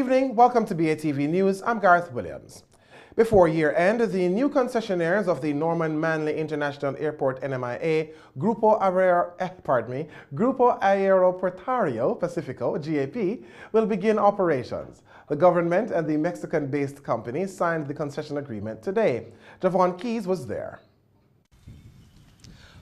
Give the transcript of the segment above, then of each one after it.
evening, welcome to BATV News. I'm Gareth Williams. Before year end, the new concessionaires of the Norman Manley International Airport NMIA, Grupo Aeroportuario Pacifico, GAP, will begin operations. The government and the Mexican-based company signed the concession agreement today. Javon Keys was there.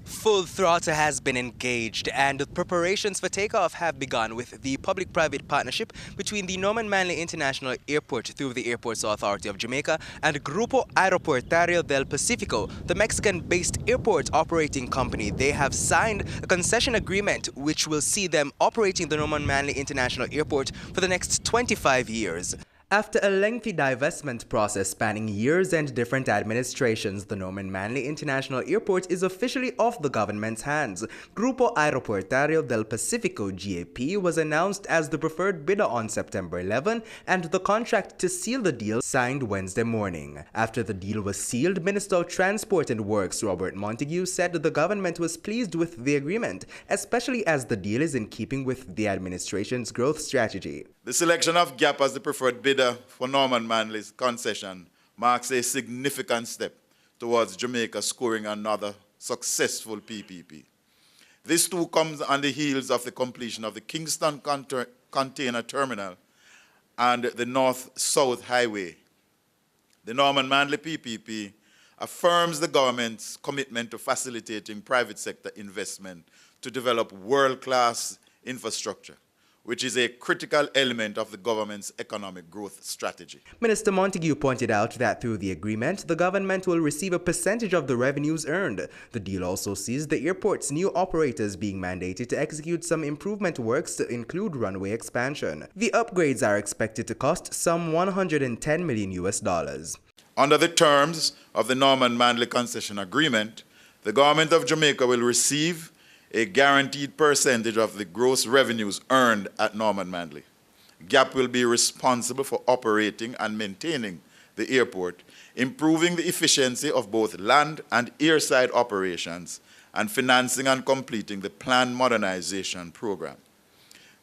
Full throttle has been engaged and preparations for takeoff have begun with the public-private partnership between the Norman Manley International Airport through the Airports Authority of Jamaica and Grupo Aeroportuario del Pacifico, the Mexican-based airport operating company. They have signed a concession agreement which will see them operating the Norman Manley International Airport for the next 25 years. After a lengthy divestment process spanning years and different administrations, the Norman Manley International Airport is officially off the government's hands. Grupo Aeroportuario del Pacifico GAP was announced as the preferred bidder on September 11, and the contract to seal the deal signed Wednesday morning. After the deal was sealed, Minister of Transport and Works Robert Montague said the government was pleased with the agreement, especially as the deal is in keeping with the administration's growth strategy. The selection of GAP as the preferred bidder for Norman Manley's concession marks a significant step towards Jamaica scoring another successful PPP. This too comes on the heels of the completion of the Kingston Container Terminal and the North-South Highway. The Norman Manley PPP affirms the government's commitment to facilitating private sector investment to develop world-class infrastructure, which is a critical element of the government's economic growth strategy. Minister Montague pointed out that through the agreement, the government will receive a percentage of the revenues earned. The deal also sees the airport's new operators being mandated to execute some improvement works to include runway expansion. The upgrades are expected to cost some $110 million. Under the terms of the Norman Manley concession agreement, the government of Jamaica will receive a guaranteed percentage of the gross revenues earned at Norman Manley. GAP will be responsible for operating and maintaining the airport, improving the efficiency of both land and airside operations, and financing and completing the planned modernization program.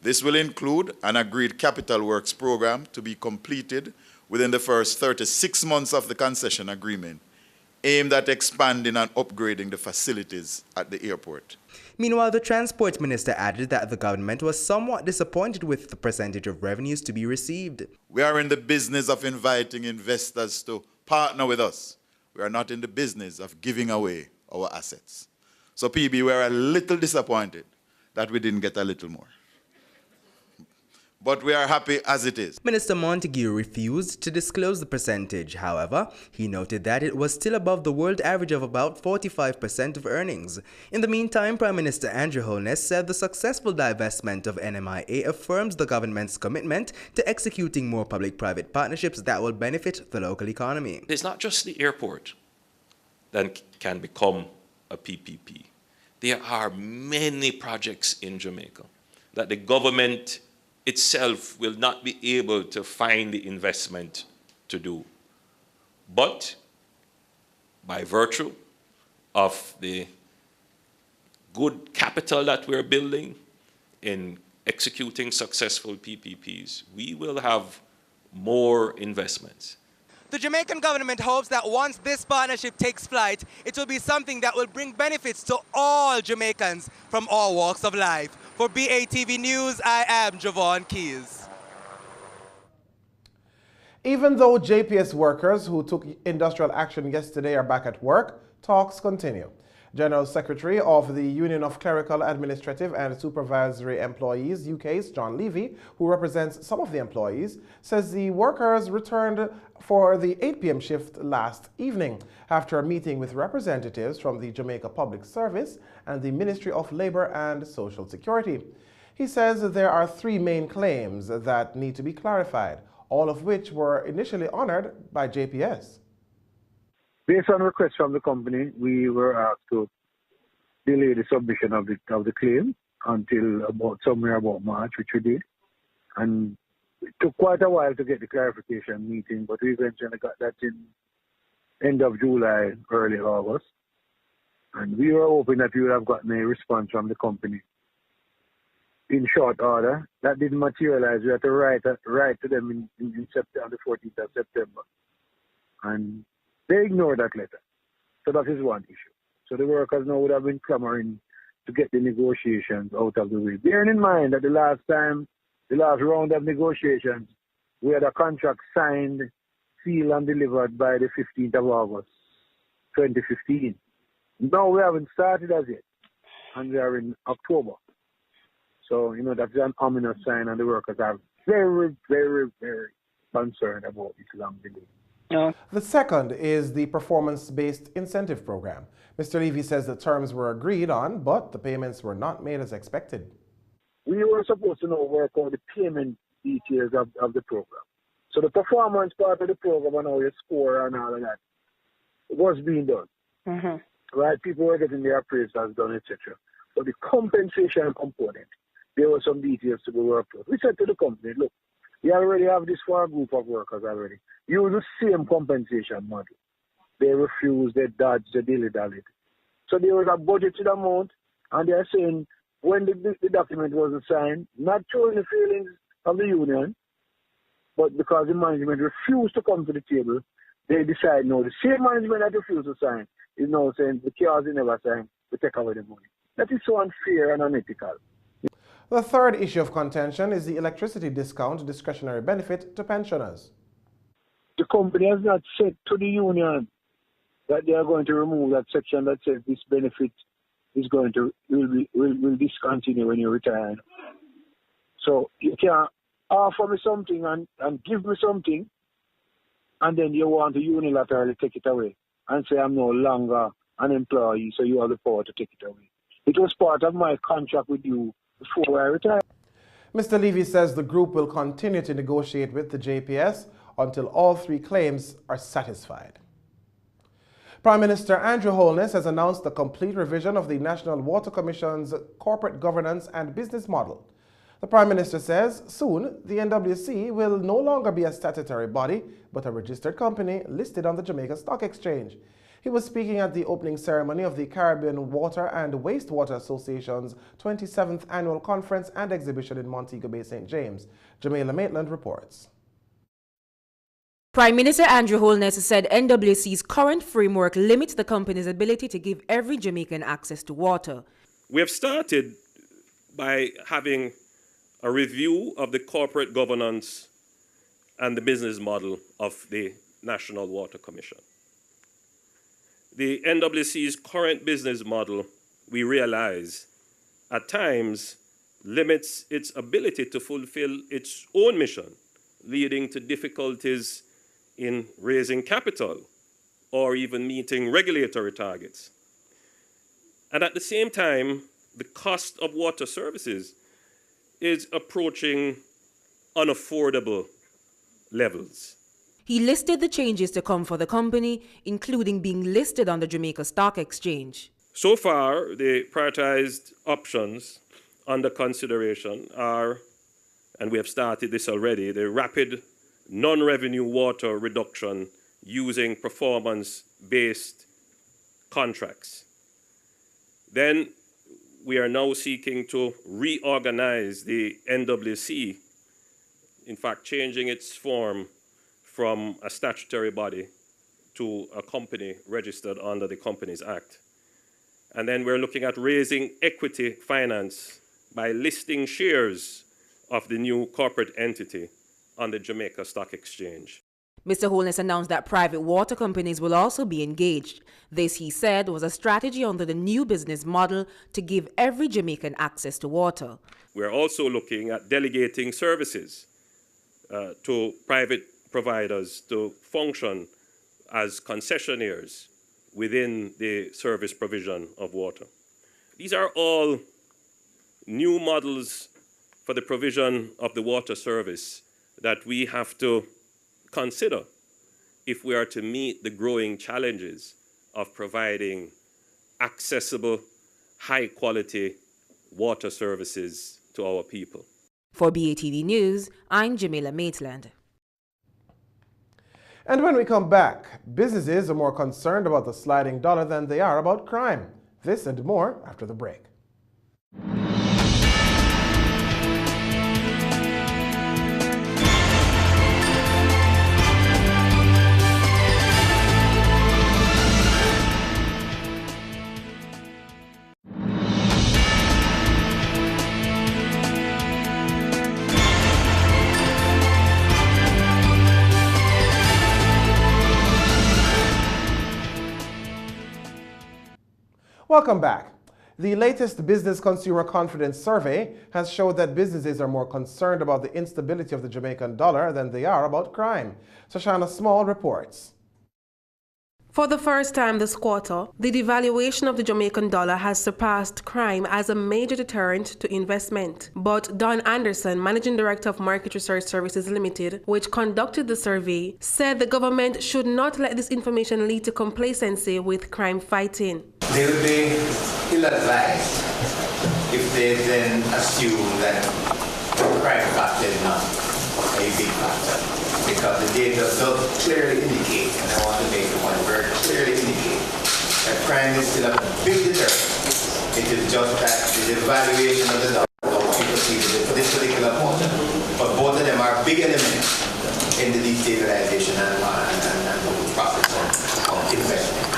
This will include an agreed capital works program to be completed within the first 36 months of the concession agreement, aimed at expanding and upgrading the facilities at the airport. Meanwhile, the Transport Minister added that the government was somewhat disappointed with the percentage of revenues to be received. We are in the business of inviting investors to partner with us. We are not in the business of giving away our assets. So PB, we are a little disappointed that we didn't get a little more. But we are happy as it is. Minister Montague refused to disclose the percentage. However, he noted that it was still above the world average of about 45% of earnings. In the meantime, Prime Minister Andrew Holness said the successful divestment of NMIA affirms the government's commitment to executing more public-private partnerships that will benefit the local economy. It's not just the airport that can become a PPP. There are many projects in Jamaica that the government itself will not be able to find the investment to do. But by virtue of the good capital that we're building in executing successful PPPs, we will have more investments. The Jamaican government hopes that once this partnership takes flight, it will be something that will bring benefits to all Jamaicans from all walks of life. For BATV News, I am Javon Keys. Even though JPS workers who took industrial action yesterday are back at work, talks continue. General Secretary of the Union of Clerical, Administrative and Supervisory Employees, UK's John Levy, who represents some of the employees, says the workers returned for the 8 p.m. shift last evening after a meeting with representatives from the Jamaica Public Service and the Ministry of Labour and Social Security. He says there are 3 main claims that need to be clarified, all of which were initially honored by JPS. Based on request from the company, we were asked to delay the submission of the claim until somewhere about March, which we did. And it took quite a while to get the clarification meeting, but we eventually got that in end of July, early August. And we were hoping that we would have gotten a response from the company in short order. That didn't materialize. We had to write to them in September, the 14th of September. And they ignored that letter. So that is one issue. So the workers now would have been clamoring to get the negotiations out of the way. Bearing in mind that the last round of negotiations, we had a contract signed, sealed and delivered by the 15th of August, 2015. Now we haven't started as yet, and we are in October. So, that's an ominous sign, and the workers are very, very, very concerned about this long delay. The second is the performance-based incentive program. Mr. Levy says the terms were agreed on, but the payments were not made as expected. We were supposed to work out the payment details of the program. So the performance part of the program and how you score and all of that was being done. Mm-hmm. Right? People were getting their appraisals done, etc. But the compensation component, there were some details to be worked out. We said to the company, look, you already have this for a group of workers already. Use the same compensation model. They refused, they dodged, they dilly-dallied. So there was a budgeted amount, and they're saying when the document wasn't signed, not showing the feelings of the union, but because the management refused to come to the table, they decide no, the same management that refused to sign is now saying the chaos they never signed, we take away the money. That is so unfair and unethical. The third issue of contention is the electricity discount discretionary benefit to pensioners. The company has not said to the union that they are going to remove that section that says this benefit is going to will discontinue when you retire. So you can offer me something and give me something, and then you want to unilaterally take it away and say I'm no longer an employee, so you have the power to take it away. It was part of my contract with you before I retired. Mr. Levy says the group will continue to negotiate with the JPS until all three claims are satisfied. Prime Minister Andrew Holness has announced the complete revision of the National Water Commission's corporate governance and business model. The Prime Minister says soon the NWC will no longer be a statutory body, but a registered company listed on the Jamaica Stock Exchange. He was speaking at the opening ceremony of the Caribbean Water and Wastewater Association's 27th Annual Conference and Exhibition in Montego Bay, St. James. Jamila Maitland reports. Prime Minister Andrew Holness said NWC's current framework limits the company's ability to give every Jamaican access to water. We have started by having a review of the corporate governance and the business model of the National Water Commission. The NWC's current business model, we realize, at times limits its ability to fulfill its own mission, leading to difficulties in raising capital or even meeting regulatory targets. And at the same time, the cost of water services is approaching unaffordable levels. He listed the changes to come for the company, including being listed on the Jamaica Stock Exchange. So far, the prioritized options under consideration are, and we have started this already, the rapid non-revenue water reduction using performance-based contracts. Then we are now seeking to reorganize the NWC, in fact, changing its form from a statutory body to a company registered under the Companies Act. And then we're looking at raising equity finance by listing shares of the new corporate entity on the Jamaica Stock Exchange. Mr. Holness announced that private water companies will also be engaged. This, he said, was a strategy under the new business model to give every Jamaican access to water. We're also looking at delegating services to private providers to function as concessionaires within the service provision of water. These are all new models for the provision of the water service that we have to consider if we are to meet the growing challenges of providing accessible, high-quality water services to our people. For BATV News, I'm Jamila Maitland. And when we come back, businesses are more concerned about the sliding dollar than they are about crime. This and more after the break. Welcome back. The latest Business Consumer Confidence Survey has showed that businesses are more concerned about the instability of the Jamaican dollar than they are about crime. Shoshana Small reports. For the first time this quarter, the devaluation of the Jamaican dollar has surpassed crime as a major deterrent to investment. But Don Anderson, Managing Director of Market Research Services Limited, which conducted the survey, said the government should not let this information lead to complacency with crime fighting. They would be ill-advised if they then assume that the crime factor is not a big factor. Because the data does clearly indicate, and I want to make the point very clearly indicate, that crime is still a big deterrent. It is just that the devaluation of the dollar, people see this particular portion, but both of them are big elements in the destabilization and process of investment.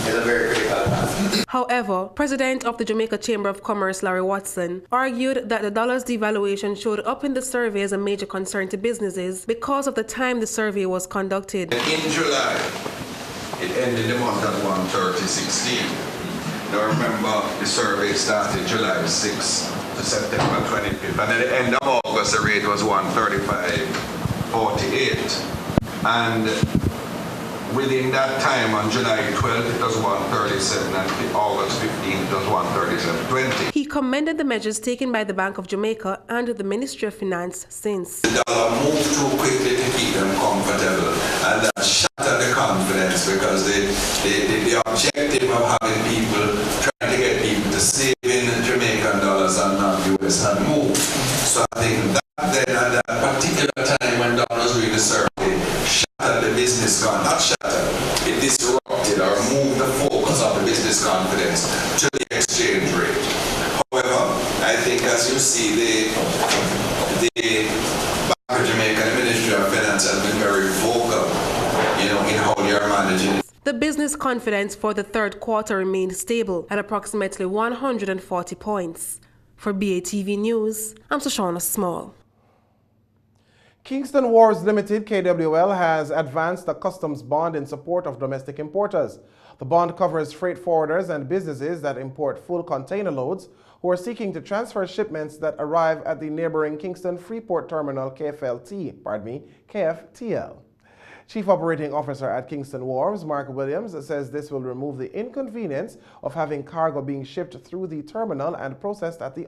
It's a very critical factor. However, President of the Jamaica Chamber of Commerce, Larry Watson, argued that the dollar's devaluation showed up in the survey as a major concern to businesses because of the time the survey was conducted. In July, it ended the month at 1/30/16. Now remember, the survey started July 6th to September 25th, and at the end of August, the rate was 135.48. And within that time, on July 12th, it was 137, and August 15th, it was 137.20. He commended the measures taken by the Bank of Jamaica and the Ministry of Finance since. The dollar moved too quickly to keep them comfortable, and that shattered the confidence because the objective of having people, trying to get people to save in Jamaican dollars and not US had moved. So I think that then at that particular time when Don was doing the survey, shattered the business not shattered, it disrupted or moved the focus of the business confidence to the exchange rate. However, I think as you see, the Bank of Jamaica and the Ministry of Finance has been very vocal, in how they are managing it. The business confidence for the third quarter remained stable at approximately 140 points. For BATV News, I'm Shoshana Small. Kingston Wharves Limited, KWL, has advanced a customs bond in support of domestic importers. The bond covers freight forwarders and businesses that import full container loads who are seeking to transfer shipments that arrive at the neighboring Kingston Freeport Terminal KFTL. Chief Operating Officer at Kingston Wharves, Mark Williams, says this will remove the inconvenience of having cargo being shipped through the terminal and processed at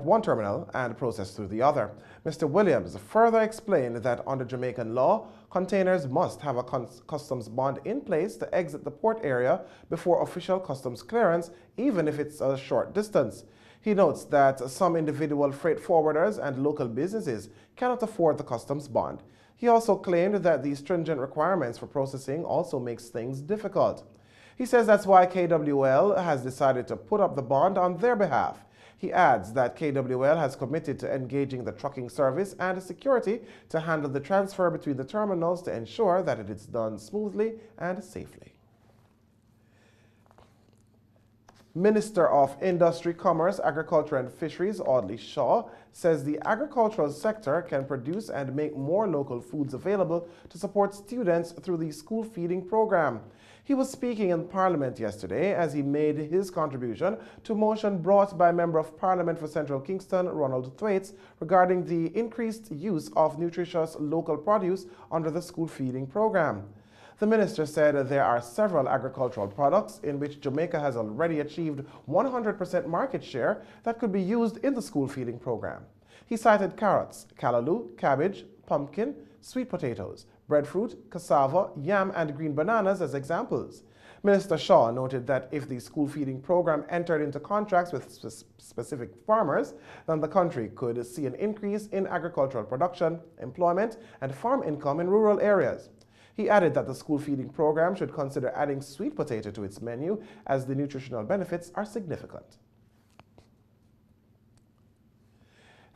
one terminal and processed through the other. Mr. Williams further explained that under Jamaican law, containers must have a customs bond in place to exit the port area before official customs clearance, even if it's a short distance. He notes that some individual freight forwarders and local businesses cannot afford the customs bond. He also claimed that the stringent requirements for processing also makes things difficult. He says that's why KWL has decided to put up the bond on their behalf. He adds that KWL has committed to engaging the trucking service and security to handle the transfer between the terminals to ensure that it is done smoothly and safely. Minister of Industry, Commerce, Agriculture and Fisheries, Audley Shaw, says the agricultural sector can produce and make more local foods available to support students through the school feeding program. He was speaking in Parliament yesterday as he made his contribution to a motion brought by Member of Parliament for Central Kingston, Ronald Thwaites, regarding the increased use of nutritious local produce under the school feeding program. The minister said there are several agricultural products in which Jamaica has already achieved 100% market share that could be used in the school feeding program. He cited carrots, callaloo, cabbage, pumpkin, sweet potatoes, breadfruit, cassava, yam, and green bananas as examples. Minister Shaw noted that if the school feeding program entered into contracts with specific farmers, then the country could see an increase in agricultural production, employment, and farm income in rural areas. He added that the school feeding program should consider adding sweet potato to its menu as the nutritional benefits are significant.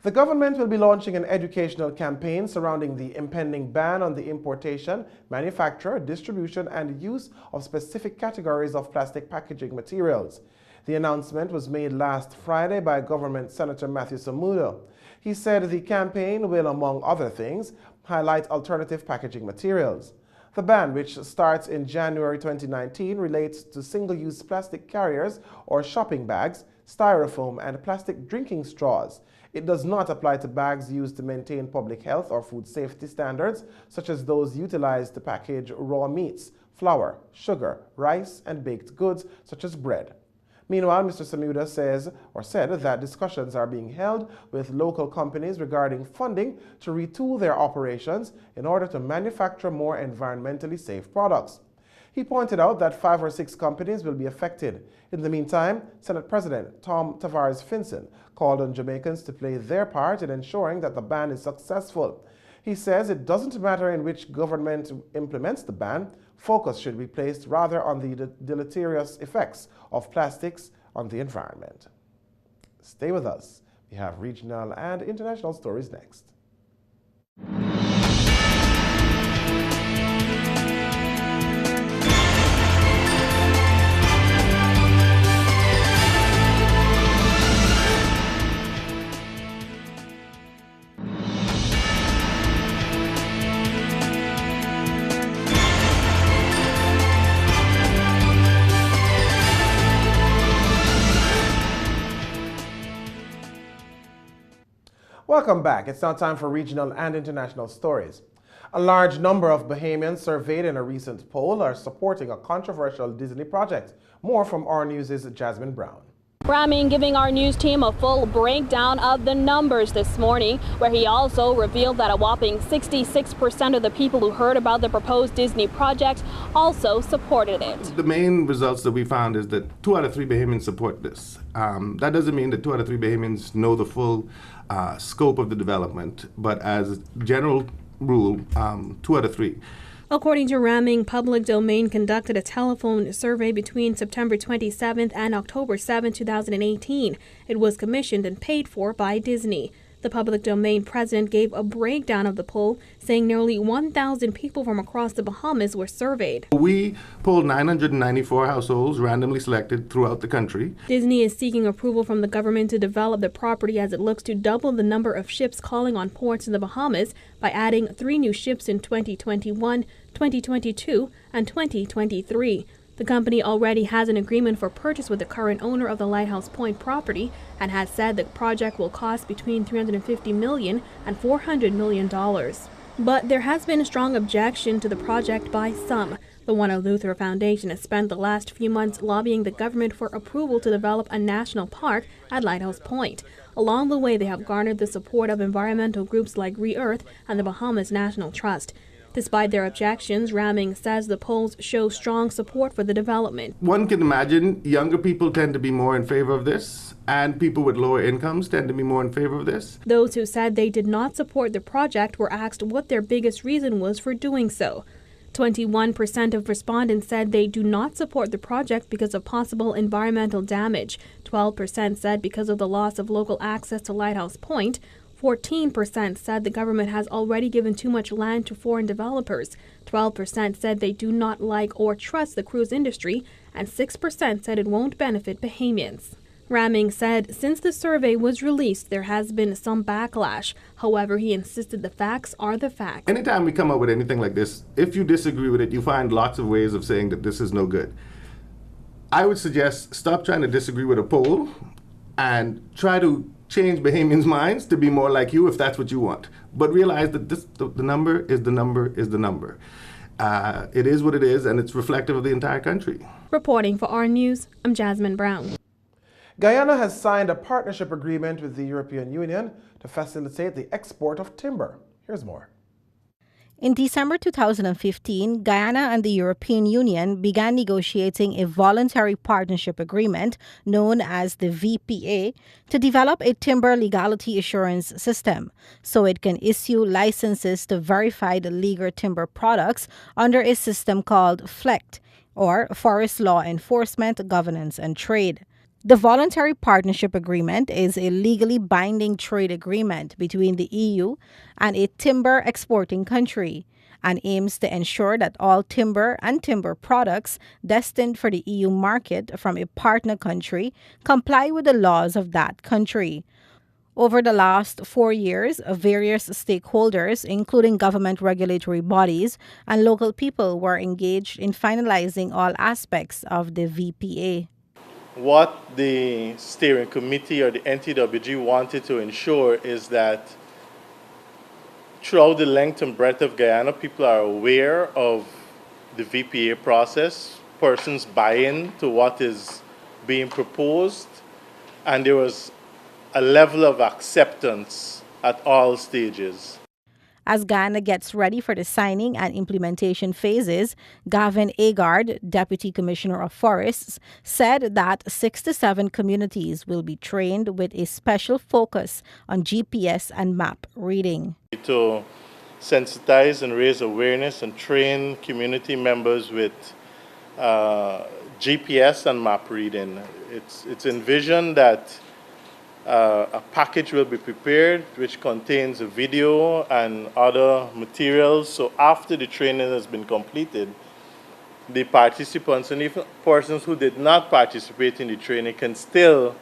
The government will be launching an educational campaign surrounding the impending ban on the importation, manufacture, distribution, and use of specific categories of plastic packaging materials. The announcement was made last Friday by Government Senator Matthew Samudo. He said the campaign will, among other things, highlight alternative packaging materials. The ban, which starts in January 2019, relates to single-use plastic carriers or shopping bags, styrofoam, and plastic drinking straws. It does not apply to bags used to maintain public health or food safety standards, such as those utilized to package raw meats, flour, sugar, rice, and baked goods, such as bread. Meanwhile, Mr. Samuda said that discussions are being held with local companies regarding funding to retool their operations in order to manufacture more environmentally safe products. He pointed out that 5 or 6 companies will be affected. In the meantime, Senate President Tom Tavares Finson called on Jamaicans to play their part in ensuring that the ban is successful. He says it doesn't matter in which government implements the ban, focus should be placed rather on the deleterious effects of plastics on the environment. Stay with us. We have regional and international stories next. Welcome back. It's now time for regional and international stories. A large number of Bahamians surveyed in a recent poll are supporting a controversial Disney project. More from our News' Jasmine Brown. Ramin giving our news team a full breakdown of the numbers this morning, where he also revealed that a whopping 66% of the people who heard about the proposed Disney project also supported it. The main results that we found is that 2 out of 3 Bahamians support this. That doesn't mean that 2 out of 3 Bahamians know the full scope of the development, but as general rule, 2 out of 3. According to Ramming, Public Domain conducted a telephone survey between September 27th and October 7, 2018. It was commissioned and paid for by Disney. The Public Domain president gave a breakdown of the poll, saying nearly 1,000 people from across the Bahamas were surveyed. We polled 994 households randomly selected throughout the country. Disney is seeking approval from the government to develop the property as it looks to double the number of ships calling on ports in the Bahamas by adding 3 new ships in 2021, 2022, and 2023. The company already has an agreement for purchase with the current owner of the Lighthouse Point property and has said the project will cost between $350 million and $400 million. But there has been a strong objection to the project by some. The One Luther Foundation has spent the last few months lobbying the government for approval to develop a national park at Lighthouse Point. Along the way, they have garnered the support of environmental groups like Re-Earth and the Bahamas National Trust. Despite their objections, Ramming says the polls show strong support for the development. One can imagine younger people tend to be more in favor of this, and people with lower incomes tend to be more in favor of this. Those who said they did not support the project were asked what their biggest reason was for doing so. 21% of respondents said they do not support the project because of possible environmental damage. 12% said because of the loss of local access to Lighthouse Point. 14% said the government has already given too much land to foreign developers. 12% said they do not like or trust the cruise industry, and 6% said it won't benefit Bahamians. Ramming said since the survey was released, there has been some backlash. However, he insisted the facts are the facts. Anytime we come up with anything like this, if you disagree with it, you find lots of ways of saying that this is no good. I would suggest stop trying to disagree with a poll and try to change Bahamians' minds to be more like you if that's what you want. But realize that the number is the number is the number. It is what it is, and it's reflective of the entire country. Reporting for our News, I'm Jasmine Brown. Guyana has signed a partnership agreement with the European Union to facilitate the export of timber. Here's more. In December 2015, Guyana and the European Union began negotiating a voluntary partnership agreement known as the VPA to develop a timber legality assurance system so it can issue licenses to verified legal timber products under a system called FLECT, or Forest Law Enforcement, Governance and Trade. The Voluntary Partnership Agreement is a legally binding trade agreement between the EU and a timber exporting country and aims to ensure that all timber and timber products destined for the EU market from a partner country comply with the laws of that country. Over the last 4 years, various stakeholders, including government regulatory bodies and local people, were engaged in finalizing all aspects of the VPA. What the steering committee or the NTWG wanted to ensure is that throughout the length and breadth of Guyana, people are aware of the VPA process, persons buy in to what is being proposed, and there was a level of acceptance at all stages. As Guyana gets ready for the signing and implementation phases, Gavin Agard, Deputy Commissioner of Forests, said that 67 communities will be trained with a special focus on GPS and map reading. To sensitize and raise awareness and train community members with GPS and map reading. It's envisioned that a package will be prepared which contains a video and other materials. So after the training has been completed, the participants and even persons who did not participate in the training can still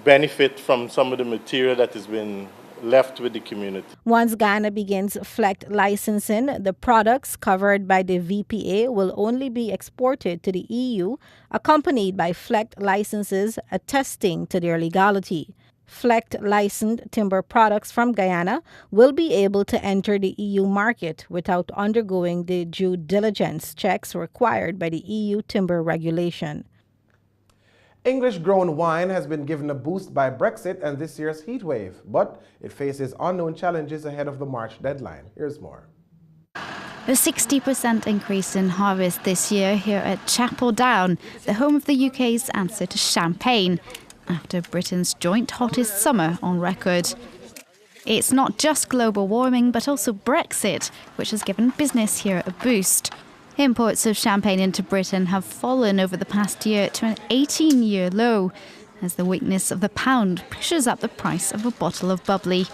benefit from some of the material that has been left with the community. Once Guyana begins FLECT licensing, the products covered by the VPA will only be exported to the EU, accompanied by FLECT licenses attesting to their legality. FLECT licensed timber products from Guyana will be able to enter the EU market without undergoing the due diligence checks required by the EU timber regulation. English-grown wine has been given a boost by Brexit and this year's heat wave, but it faces unknown challenges ahead of the March deadline. Here's more. A 60% increase in harvest this year here at Chapel Down, the home of the UK's answer to champagne, after Britain's joint hottest summer on record. It's not just global warming, but also Brexit, which has given business here a boost. Imports of champagne into Britain have fallen over the past year to an 18-year low, as the weakness of the pound pushes up the price of a bottle of bubbly.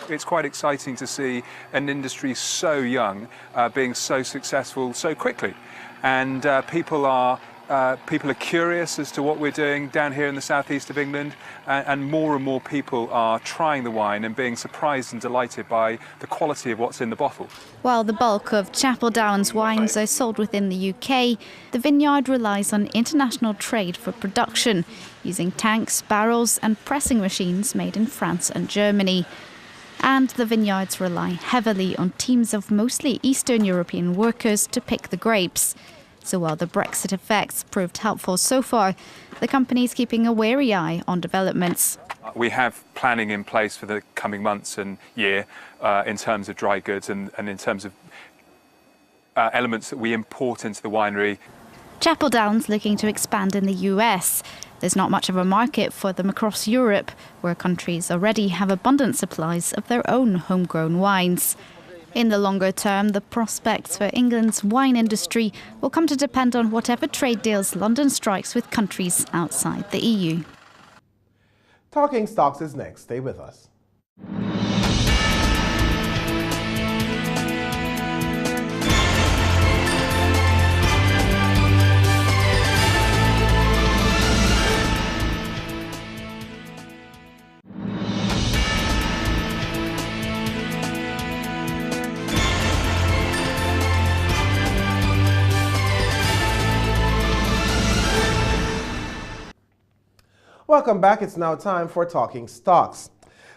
It's quite exciting to see an industry so young being so successful so quickly. And people are curious as to what we're doing down here in the southeast of England, and more people are trying the wine and being surprised and delighted by the quality of what's in the bottle. While the bulk of Chapel Down's wines are sold within the UK, the vineyard relies on international trade for production, using tanks, barrels and pressing machines made in France and Germany. And the vineyards rely heavily on teams of mostly Eastern European workers to pick the grapes. So while the Brexit effects proved helpful so far, the company's keeping a wary eye on developments. We have planning in place for the coming months and year in terms of dry goods and in terms of elements that we import into the winery. Chapel Down's looking to expand in the US. There's not much of a market for them across Europe, where countries already have abundant supplies of their own homegrown wines. In the longer term, the prospects for England's wine industry will come to depend on whatever trade deals London strikes with countries outside the EU. Talking Stocks is next. Stay with us. Welcome back. It's now time for Talking Stocks.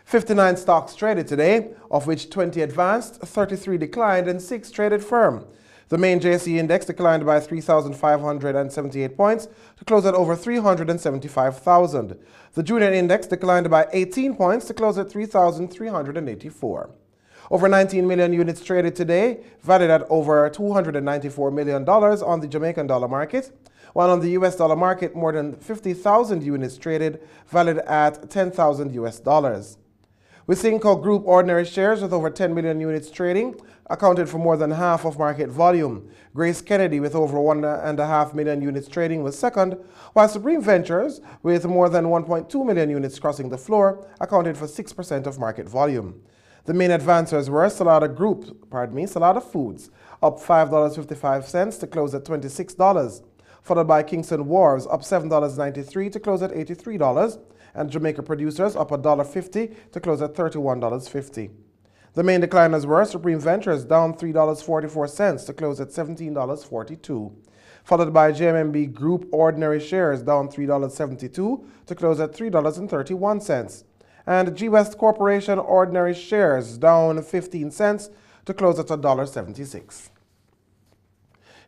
59 stocks traded today, of which 20 advanced, 33 declined, and 6 traded firm. The main JSE index declined by 3,578 points to close at over 375,000. The junior index declined by 18 points to close at 3,384. Over 19 million units traded today, valued at over $294 million on the Jamaican dollar market, while on the US dollar market, more than 50,000 units traded, valued at $10,000 US. With Cinco Group ordinary shares with over 10 million units trading, accounted for more than half of market volume. Grace Kennedy with over 1.5 million units trading was second, while Supreme Ventures with more than 1.2 million units crossing the floor accounted for 6% of market volume. The main advancers were Salada Foods, up $5.55 to close at $26, followed by Kingston Wharves, up $7.93 to close at $83, and Jamaica producers up $1.50 to close at $31.50. The main decliners were Supreme Ventures down $3.44 to close at $17.42, followed by JMMB Group ordinary shares down $3.72 to close at $3.31, and G West Corporation ordinary shares down 15 cents to close at $1.76.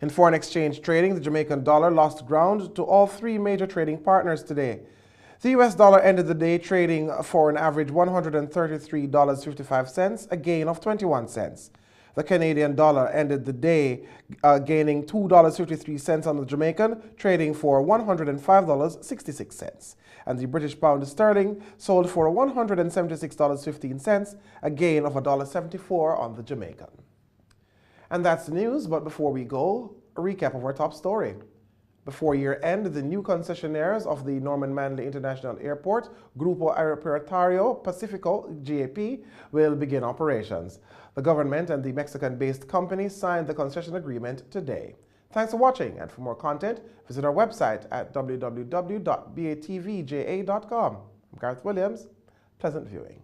In foreign exchange trading, the Jamaican dollar lost ground to all three major trading partners today. The US dollar ended the day trading for an average $133.55, a gain of 21 cents. The Canadian dollar ended the day gaining $2.53 on the Jamaican, trading for $105.66. And the British pound sterling sold for $176.15, a gain of $1.74 on the Jamaican. And that's the news, but before we go, a recap of our top story. Before year end, the new concessionaires of the Norman Manley International Airport, Grupo Aeroportuario Pacifico, GAP, will begin operations. The government and the Mexican-based company signed the concession agreement today. Thanks for watching, and for more content, visit our website at www.batvja.com. I'm Gareth Williams. Pleasant viewing.